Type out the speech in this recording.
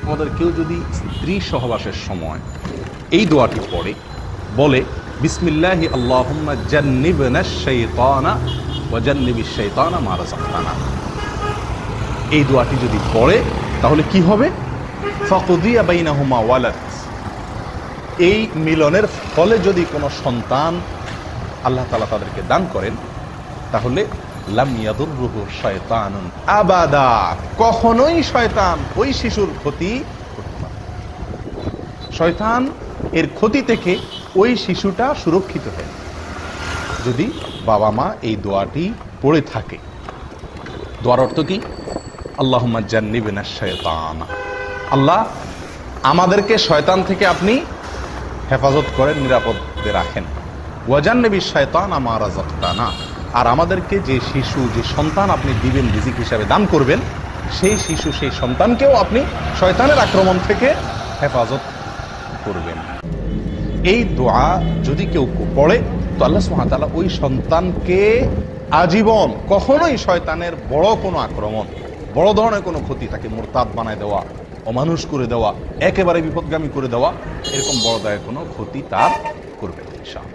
আমাদের কেউ যদি স্ত্রী সহবাসের সময় এই দোয়াটি পড়ে, বলে বিসমিল্লাহি আল্লাহুম্মা জান্নিবনাশ শাইতানা ওয়া জান্নিবিশ শাইতানা মা রাযাকতানা, এই দোয়াটি যদি পড়ে তাহলে কি হবে? ফাকুদিয়া বাইনাহুমা ওয়ালাদ, এই মিলনের ফলে যদি কোনো সন্তান আল্লাহ তাআলা তাদেরকে দান করেন তাহলে লাম ইয়াদুররুহু শায়তানুন আবাদা, কখনোই শয়তান ওই শিশুর ক্ষতি করতে পারে। শয়তান এর ক্ষতি থেকে ওই শিশুটা সুরক্ষিত হয় যদি বাবা মা এই দোয়াটি পড়ে থাকে। দোয়ার অর্থ কি? আল্লাহুম্মা জান্নিবনাশ শায়তানা, আল্লাহ আমাদেরকে শয়তান থেকে আপনি হেফাজত করেন, নিরাপদে রাখেন। ওয়া জান্নিবিশ শায়তানা মা রাযাকতানা, আর আমাদেরকে যে শিশু, যে সন্তান আপনি দিবেন, রিজিক হিসাবে দান করবেন, সেই শিশু, সেই সন্তানকেও আপনি শয়তানের আক্রমণ থেকে হেফাজত করবেন। এই দোয়া যদি কেউ পড়ে তো আল্লাহ সুবহানাহু ওয়া তাআলা ওই সন্তানকে আজীবন কখনোই শয়তানের বড় কোনো আক্রমণ, বড় ধরনের কোনো ক্ষতি, তাকে মুরতাদ বানায় দেওয়া, অমানুষ করে দেওয়া, একেবারে বিপদগামী করে দেওয়া, এরকম বড় দায়ের কোনো ক্ষতি তার করবে না ইনশাআল্লাহ।